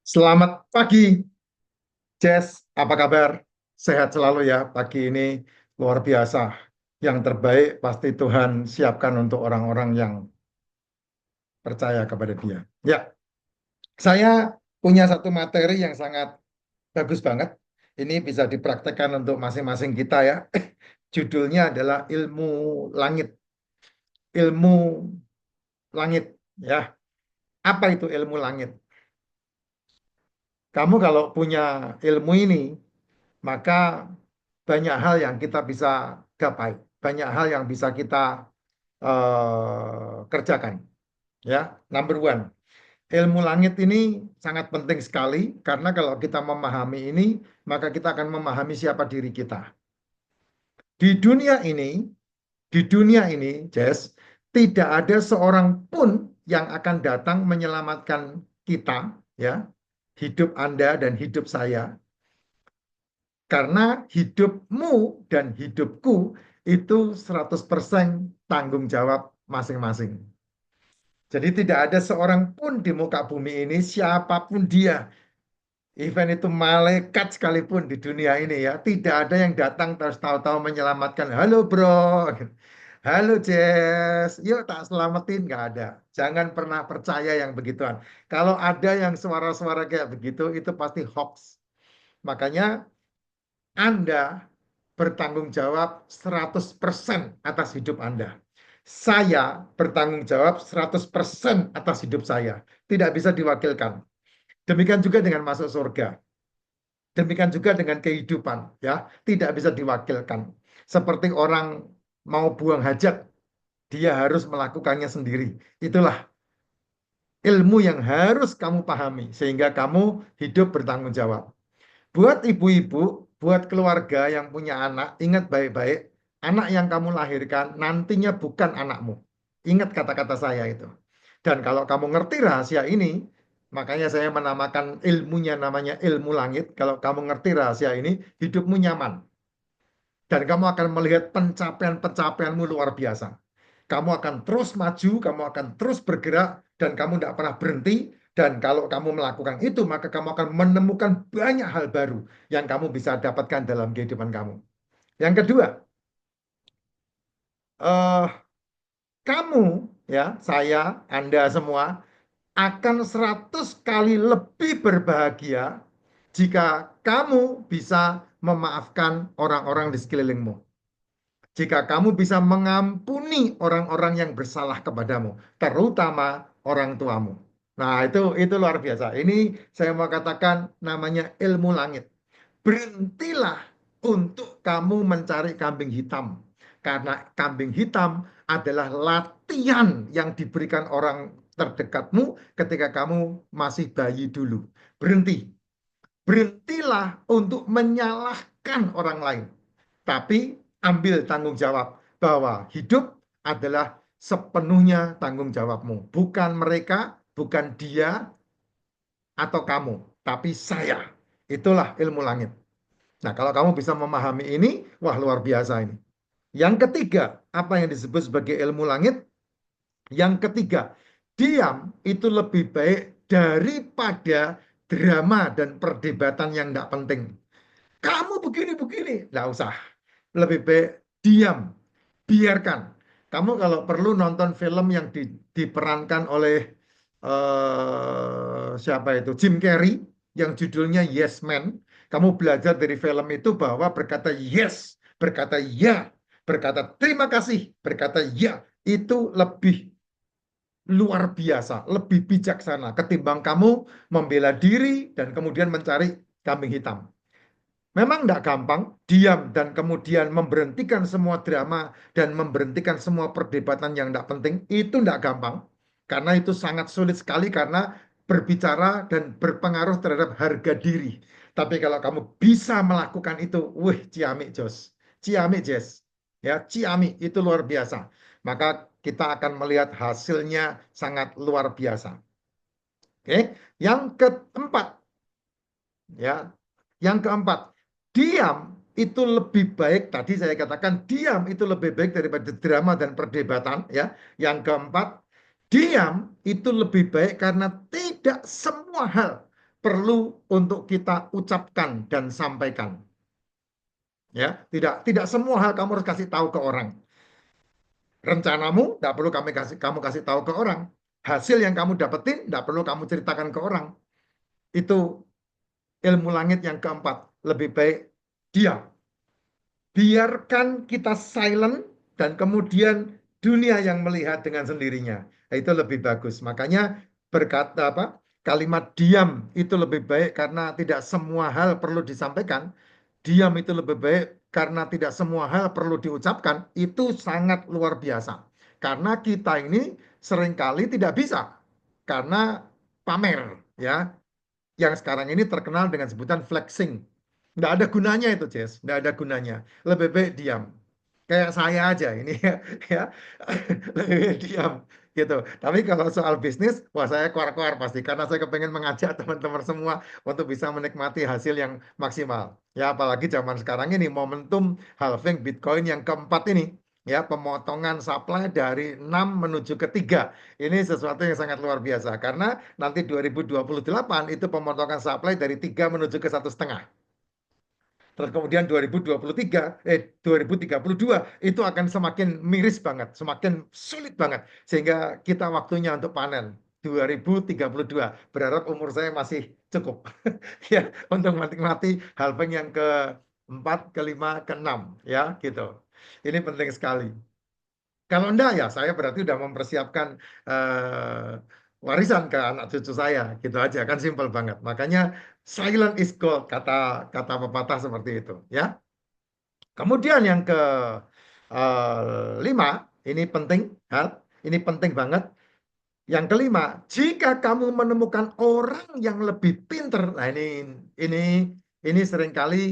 Selamat pagi, Jess. Apa kabar? Sehat selalu ya. Pagi ini luar biasa. Yang terbaik pasti Tuhan siapkan untuk orang-orang yang percaya kepada Dia. Ya, saya punya satu materi yang sangat bagus banget. Ini bisa dipraktekkan untuk masing-masing kita ya. Judulnya adalah ilmu langit. Ilmu langit. Ya, apa itu ilmu langit? Kamu kalau punya ilmu ini, maka banyak hal yang kita bisa gapai, banyak hal yang bisa kita kerjakan. Ya, number one, ilmu langit ini sangat penting sekali karena kalau kita memahami ini, maka kita akan memahami siapa diri kita. Di dunia ini, Jess, tidak ada seorang pun yang akan datang menyelamatkan kita, ya, hidup Anda dan hidup saya. Karena hidupmu dan hidupku itu 100% tanggung jawab masing-masing. Jadi tidak ada seorang pun di muka bumi ini, siapapun dia, even itu malaikat sekalipun di dunia ini ya, tidak ada yang datang terus tahu-tahu menyelamatkan. Halo bro, halo Jess, yuk tak selamatin, nggak ada. Jangan pernah percaya yang begituan. Kalau ada yang suara-suara kayak begitu, itu pasti hoax. Makanya Anda bertanggung jawab 100% atas hidup Anda. Saya bertanggung jawab 100% atas hidup saya. Tidak bisa diwakilkan. Demikian juga dengan masuk surga. Demikian juga dengan kehidupan, ya, tidak bisa diwakilkan. Seperti orang mau buang hajat, dia harus melakukannya sendiri. Itulah ilmu yang harus kamu pahami sehingga kamu hidup bertanggung jawab. Buat ibu-ibu, buat keluarga yang punya anak, ingat baik-baik, anak yang kamu lahirkan nantinya bukan anakmu. Ingat kata-kata saya itu. Dan kalau kamu ngerti rahasia ini, makanya saya menamakan ilmunya namanya ilmu langit. Kalau kamu ngerti rahasia ini, hidupmu nyaman. Dan kamu akan melihat pencapaian-pencapaianmu luar biasa. Kamu akan terus maju, kamu akan terus bergerak, dan kamu tidak pernah berhenti. Dan kalau kamu melakukan itu, maka kamu akan menemukan banyak hal baru yang kamu bisa dapatkan dalam kehidupan kamu. Yang kedua, eh, kamu, ya, saya, Anda semua, akan 100 kali lebih berbahagia jika kamu bisa memaafkan orang-orang di sekelilingmu. Jika kamu bisa mengampuni orang-orang yang bersalah kepadamu, terutama orang tuamu. Nah, itu luar biasa. Ini saya mau katakan namanya ilmu langit. Berhentilah untuk kamu mencari kambing hitam. Karena kambing hitam adalah latihan yang diberikan orang terdekatmu ketika kamu masih bayi dulu. Berhenti. Berhentilah untuk menyalahkan orang lain. Tapi ambil tanggung jawab bahwa hidup adalah sepenuhnya tanggung jawabmu. Bukan mereka, bukan dia atau kamu, tapi saya. Itulah ilmu langit. Nah, kalau kamu bisa memahami ini, wah luar biasa ini. Yang ketiga, apa yang disebut sebagai ilmu langit? Yang ketiga, diam itu lebih baik daripada drama dan perdebatan yang tidak penting. Kamu begini-begini, nggak usah. Lebih baik diam, biarkan. Kamu kalau perlu nonton film yang diperankan oleh siapa itu, Jim Carrey, yang judulnya Yes Man. Kamu belajar dari film itu bahwa berkata yes, berkata ya, berkata terima kasih, berkata ya, itu lebih luar biasa, lebih bijaksana ketimbang kamu membela diri dan kemudian mencari kambing hitam. Memang tidak gampang diam dan kemudian memberhentikan semua drama dan memberhentikan semua perdebatan yang tidak penting. Itu tidak gampang. Karena itu sangat sulit sekali karena berbicara dan berpengaruh terhadap harga diri. Tapi kalau kamu bisa melakukan itu, wih, ciamik Jos. Ciamik Jess. Ya, ciamik itu luar biasa. Maka kita akan melihat hasilnya sangat luar biasa. Oke, yang keempat, ya, yang keempat, diam itu lebih baik. Tadi saya katakan diam itu lebih baik daripada drama dan perdebatan. Ya, yang keempat, diam itu lebih baik karena tidak semua hal perlu untuk kita ucapkan dan sampaikan. Ya, tidak semua hal kamu harus kasih tahu ke orang. Rencanamu tidak perlu kamu kasih tahu ke orang. Hasil yang kamu dapetin tidak perlu kamu ceritakan ke orang. Itu ilmu langit yang keempat. Lebih baik diam. Biarkan kita silent dan kemudian dunia yang melihat dengan sendirinya. Itu lebih bagus. Makanya berkata apa? Kalimat diam itu lebih baik karena tidak semua hal perlu disampaikan. Diam itu lebih baik karena tidak semua hal perlu diucapkan. Itu sangat luar biasa. Karena kita ini seringkali tidak bisa karena pamer, ya, yang sekarang ini terkenal dengan sebutan flexing. Nggak ada gunanya itu, Jess. Nggak ada gunanya. Lebih baik diam. Kayak saya aja ini ya, ya. Lebih baik diam gitu. Tapi kalau soal bisnis, wah saya keluar-keluar pasti karena saya kepengen mengajak teman-teman semua untuk bisa menikmati hasil yang maksimal. Ya, apalagi zaman sekarang ini momentum halving Bitcoin yang keempat ini, ya, pemotongan supply dari 6 menuju ke 3. Ini sesuatu yang sangat luar biasa karena nanti 2028 itu pemotongan supply dari 3 menuju ke 1,5. Terus kemudian 2033, 2032 itu akan semakin miris banget, semakin sulit banget. Sehingga kita waktunya untuk panen 2032. Berharap umur saya masih cukup ya untuk menikmati halving yang keempat, kelima, keenam, ya gitu. Ini penting sekali. Kalau enggak ya saya berarti udah mempersiapkan warisan ke anak cucu saya, gitu aja kan simpel banget. Makanya silent is gold kata kata pepatah seperti itu, ya. Kemudian yang ke lima, ini penting, hal ini penting banget. Yang kelima, jika kamu menemukan orang yang lebih pinter, nah ini ini seringkali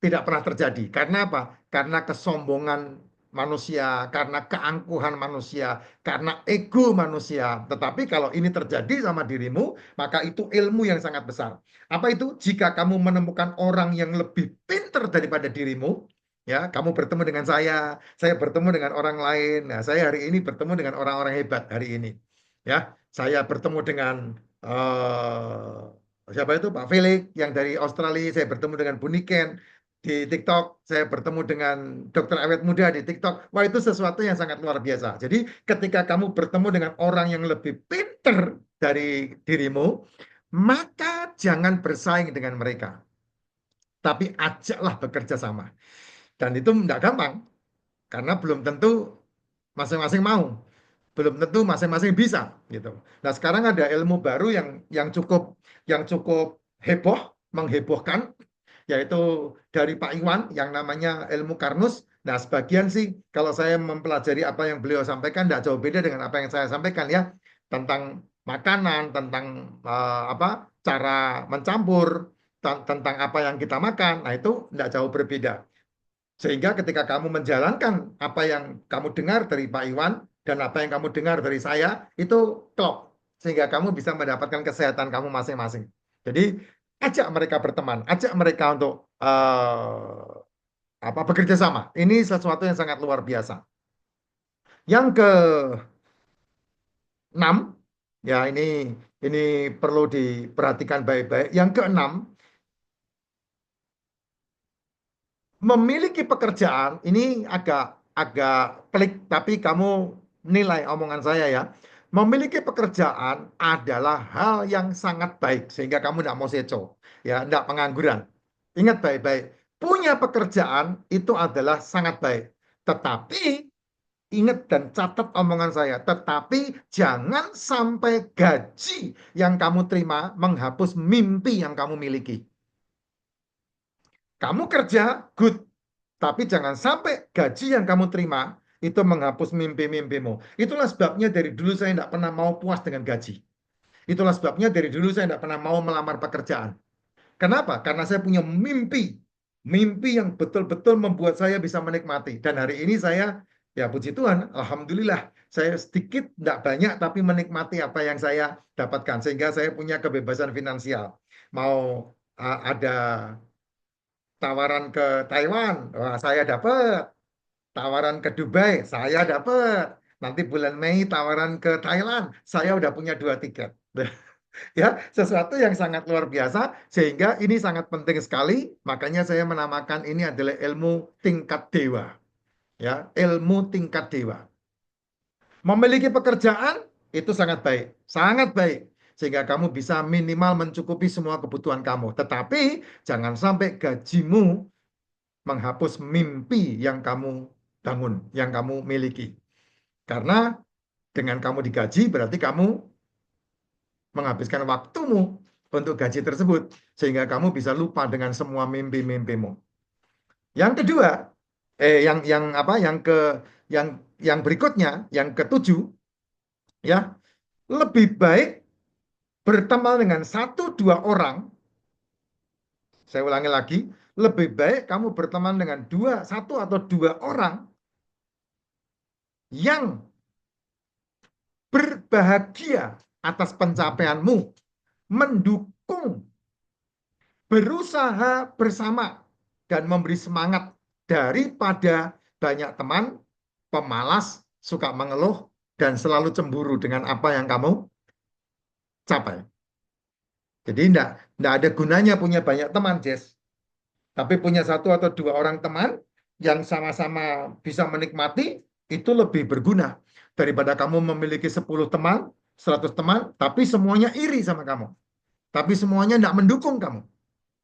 tidak pernah terjadi. Karena apa? Karena kesombongan manusia, karena keangkuhan manusia, karena ego manusia. Tetapi kalau ini terjadi sama dirimu, maka itu ilmu yang sangat besar. Apa itu? Jika kamu menemukan orang yang lebih pinter daripada dirimu, ya, kamu bertemu dengan saya bertemu dengan orang lain. Nah, saya hari ini bertemu dengan orang-orang hebat hari ini. Ya, saya bertemu dengan siapa itu Pak Felix yang dari Australia, saya bertemu dengan Bu Niken di TikTok, saya bertemu dengan Dokter Awet Muda di TikTok. Wah, itu sesuatu yang sangat luar biasa. Jadi ketika kamu bertemu dengan orang yang lebih pinter dari dirimu, maka jangan bersaing dengan mereka, tapi ajaklah bekerja sama. Dan itu tidak gampang karena belum tentu masing-masing mau, belum tentu masing-masing bisa gitu. Nah, sekarang ada ilmu baru yang cukup heboh, menghebohkan, yaitu dari Pak Iwan yang namanya ilmu Karnus. Nah, sebagian sih kalau saya mempelajari apa yang beliau sampaikan tidak jauh beda dengan apa yang saya sampaikan, ya, tentang makanan, tentang apa cara mencampur, tentang apa yang kita makan. Nah, itu tidak jauh berbeda. Sehingga ketika kamu menjalankan apa yang kamu dengar dari Pak Iwan dan apa yang kamu dengar dari saya, itu klop. Sehingga kamu bisa mendapatkan kesehatan kamu masing-masing. Jadi ajak mereka berteman, ajak mereka untuk bekerja sama. Ini sesuatu yang sangat luar biasa. Yang keenam, ya ini perlu diperhatikan baik-baik. Yang keenam, memiliki pekerjaan ini agak agak pelik, tapi kamu nilai omongan saya ya. Memiliki pekerjaan adalah hal yang sangat baik sehingga kamu tidak mau seco, ya, tidak pengangguran. Ingat baik-baik, punya pekerjaan itu adalah sangat baik. Tetapi ingat dan catat omongan saya, tetapi jangan sampai gaji yang kamu terima menghapus mimpi yang kamu miliki. Kamu kerja, good. Tapi jangan sampai gaji yang kamu terima itu menghapus mimpi-mimpimu. Itulah sebabnya dari dulu saya tidak pernah mau puas dengan gaji. Itulah sebabnya dari dulu saya tidak pernah mau melamar pekerjaan. Kenapa? Karena saya punya mimpi. Mimpi yang betul-betul membuat saya bisa menikmati. Dan hari ini saya, ya puji Tuhan, Alhamdulillah, saya sedikit, tidak banyak, tapi menikmati apa yang saya dapatkan. Sehingga saya punya kebebasan finansial. Mau ada tawaran ke Taiwan, wah, saya dapat. Tawaran ke Dubai, saya dapat. Nanti bulan Mei tawaran ke Thailand, saya udah punya 2 tiket. Ya, sesuatu yang sangat luar biasa sehingga ini sangat penting sekali, makanya saya menamakan ini adalah ilmu tingkat dewa, ya, ilmu tingkat dewa. Memiliki pekerjaan itu sangat baik sehingga kamu bisa minimal mencukupi semua kebutuhan kamu. Tetapi jangan sampai gajimu menghapus mimpi yang kamu bangun, yang kamu miliki. Karena dengan kamu digaji berarti kamu menghabiskan waktumu untuk gaji tersebut sehingga kamu bisa lupa dengan semua mimpi-mimpimu. Yang kedua, yang apa? Yang yang berikutnya, yang ketujuh, ya, lebih baik berteman dengan satu dua orang. Saya ulangi lagi, lebih baik kamu berteman dengan satu atau dua orang yang berbahagia atas pencapaianmu, mendukung, berusaha bersama, dan memberi semangat daripada banyak teman pemalas, suka mengeluh, dan selalu cemburu dengan apa yang kamu capai. Jadi enggak ada gunanya punya banyak teman, Jess. Tapi punya satu atau dua orang teman yang sama-sama bisa menikmati, itu lebih berguna daripada kamu memiliki 10 teman, 100 teman, tapi semuanya iri sama kamu. Tapi semuanya enggak mendukung kamu.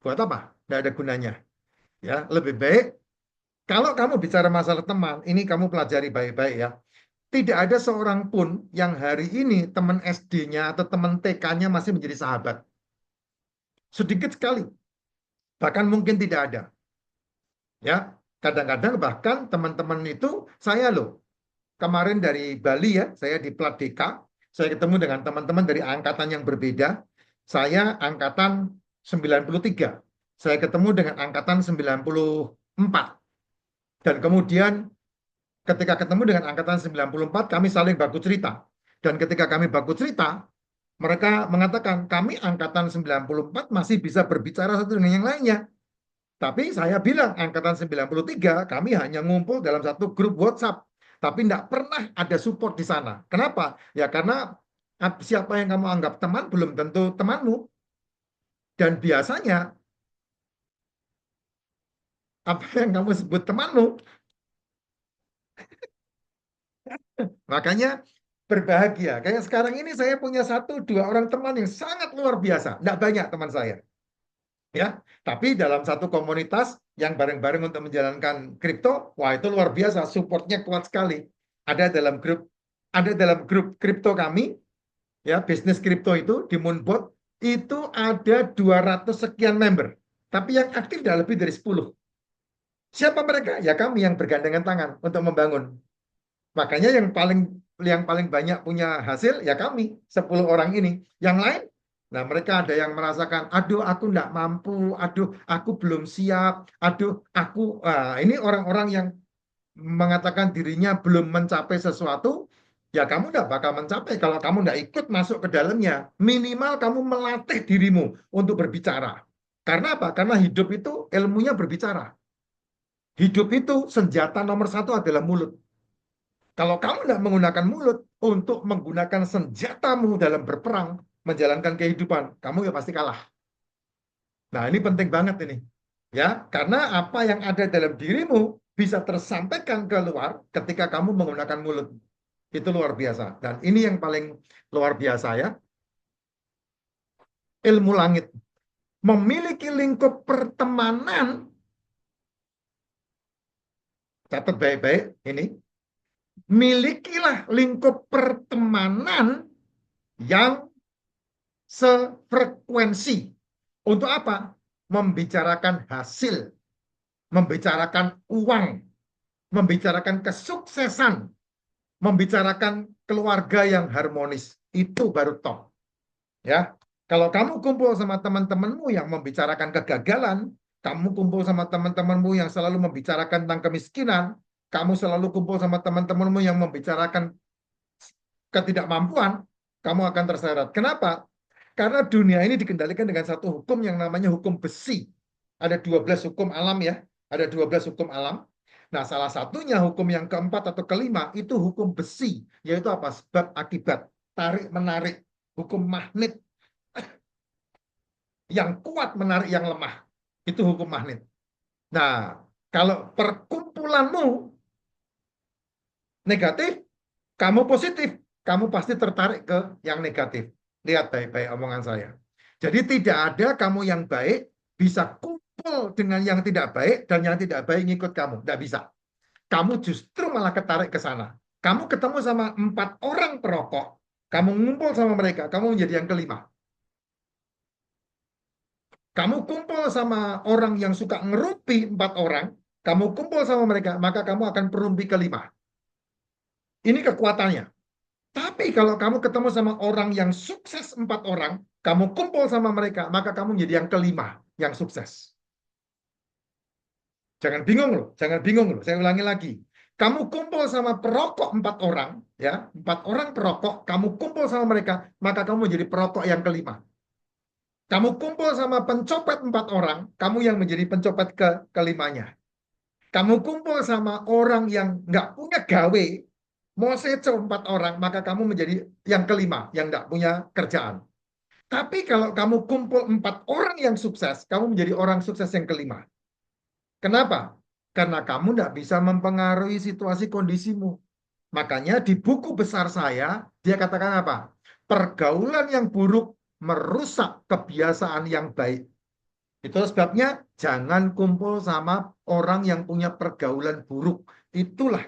Buat apa? Enggak ada gunanya. Ya, lebih baik kalau kamu bicara masalah teman, ini kamu pelajari baik-baik ya. Tidak ada seorang pun yang hari ini teman SD-nya atau teman TK-nya masih menjadi sahabat. Sedikit sekali. Bahkan mungkin tidak ada. Ya, kadang-kadang bahkan teman-teman itu saya loh. Kemarin dari Bali ya, saya di Plat DK, saya ketemu dengan teman-teman dari angkatan yang berbeda. Saya angkatan 93. Saya ketemu dengan angkatan 94. Dan kemudian ketika ketemu dengan angkatan 94, kami saling baku cerita. Dan ketika kami baku cerita, mereka mengatakan, kami angkatan 94 masih bisa berbicara satu dengan yang lainnya. Tapi saya bilang, angkatan 93, kami hanya ngumpul dalam satu grup WhatsApp. Tapi tidak pernah ada support di sana. Kenapa? Ya karena siapa yang kamu anggap teman belum tentu temanmu. Dan biasanya, apa yang kamu sebut temanmu. Makanya berbahagia. Kayak sekarang ini saya punya satu, dua orang teman yang sangat luar biasa. Tidak banyak teman saya. Ya, tapi dalam satu komunitas yang bareng-bareng untuk menjalankan kripto, wah itu luar biasa, supportnya kuat sekali. Ada dalam grup, ada dalam grup kripto kami, ya bisnis kripto itu di Moonbot itu ada 200 sekian member, tapi yang aktif tidak lebih dari 10. Siapa mereka? Ya kami yang bergandengan tangan untuk membangun. Makanya yang paling banyak punya hasil ya kami 10 orang ini. Yang lain, nah mereka ada yang merasakan, aduh aku enggak mampu, aduh aku belum siap, aduh aku, ini orang-orang yang mengatakan dirinya belum mencapai sesuatu, ya kamu enggak bakal mencapai kalau kamu enggak ikut masuk ke dalamnya. Minimal kamu melatih dirimu untuk berbicara. Karena apa? Karena hidup itu ilmunya berbicara. Hidup itu senjata nomor satu adalah mulut. Kalau kamu tidak menggunakan mulut untuk menggunakan senjatamu dalam berperang, menjalankan kehidupan, kamu ya pasti kalah. Nah, ini penting banget ini. Ya, karena apa yang ada dalam dirimu bisa tersampaikan keluar ketika kamu menggunakan mulut. Itu luar biasa. Dan ini yang paling luar biasa ya. Ilmu langit. Memiliki lingkup pertemanan, catat baik-baik ini, milikilah lingkup pertemanan yang sefrekuensi. Untuk apa? Membicarakan hasil, membicarakan uang, membicarakan kesuksesan, membicarakan keluarga yang harmonis. Itu baru top. Ya, kalau kamu kumpul sama teman-temanmu yang membicarakan kegagalan, kamu kumpul sama teman-temanmu yang selalu membicarakan tentang kemiskinan, kamu selalu kumpul sama teman-temanmu yang membicarakan ketidakmampuan, kamu akan terseret. Kenapa? Karena dunia ini dikendalikan dengan satu hukum yang namanya hukum besi. Ada 12 hukum alam ya. Ada 12 hukum alam. Nah, salah satunya hukum yang keempat atau kelima itu hukum besi. Yaitu apa? Sebab akibat. Tarik menarik. Hukum magnet. Yang kuat menarik yang lemah. Itu hukum magnet. Nah, kalau perkumpulanmu negatif, kamu positif, kamu pasti tertarik ke yang negatif. Lihat baik-baik omongan saya. Jadi tidak ada kamu yang baik bisa kumpul dengan yang tidak baik dan yang tidak baik ngikut kamu. Tidak bisa. Kamu justru malah ketarik ke sana. Kamu ketemu sama 4 orang perokok, kamu ngumpul sama mereka, kamu menjadi yang kelima. Kamu kumpul sama orang yang suka ngerumpi 4 orang, kamu kumpul sama mereka, maka kamu akan perumpi kelima. Ini kekuatannya. Tapi kalau kamu ketemu sama orang yang sukses 4 orang, kamu kumpul sama mereka, maka kamu menjadi yang kelima, yang sukses. Jangan bingung loh, jangan bingung loh. Saya ulangi lagi. Kamu kumpul sama perokok 4 orang, ya, 4 orang perokok, kamu kumpul sama mereka, maka kamu menjadi perokok yang kelima. Kamu kumpul sama pencopet 4 orang, kamu yang menjadi pencopet kelimanya. Kamu kumpul sama orang yang nggak punya gawe, mau seco 4 orang, maka kamu menjadi yang kelima, yang nggak punya kerjaan. Tapi kalau kamu kumpul 4 orang yang sukses, kamu menjadi orang sukses yang kelima. Kenapa? Karena kamu tidak bisa mempengaruhi situasi kondisimu. Makanya di buku besar saya, dia katakan apa? Pergaulan yang buruk merusak kebiasaan yang baik. Itu sebabnya jangan kumpul sama orang yang punya pergaulan buruk. Itulah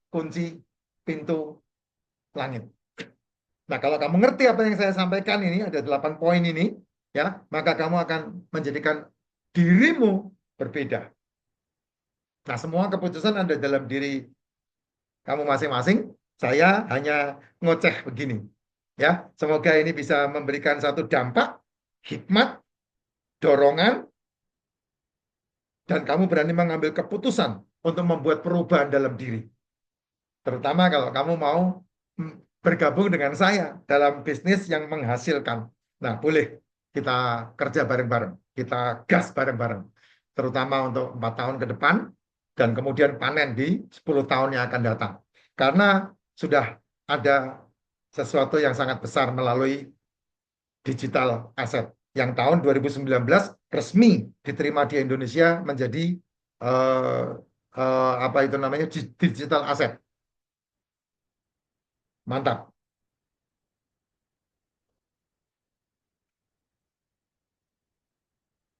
kunci pintu langit. Nah, kalau kamu ngerti apa yang saya sampaikan ini, ada 8 poin ini, ya, maka kamu akan menjadikan dirimu berbeda. Nah, semua keputusan ada dalam diri kamu masing-masing. Saya hanya ngoceh begini. Ya, semoga ini bisa memberikan satu dampak, hikmat, dorongan, dan kamu berani mengambil keputusan untuk membuat perubahan dalam diri. Terutama kalau kamu mau bergabung dengan saya dalam bisnis yang menghasilkan. Nah, boleh kita kerja bareng-bareng, kita gas bareng-bareng. Terutama untuk 4 tahun ke depan, dan kemudian panen di 10 tahun yang akan datang. Karena sudah ada sesuatu yang sangat besar melalui digital asset. Yang tahun 2019 resmi diterima di Indonesia menjadi eh, apa itu namanya digital asset. Mantap.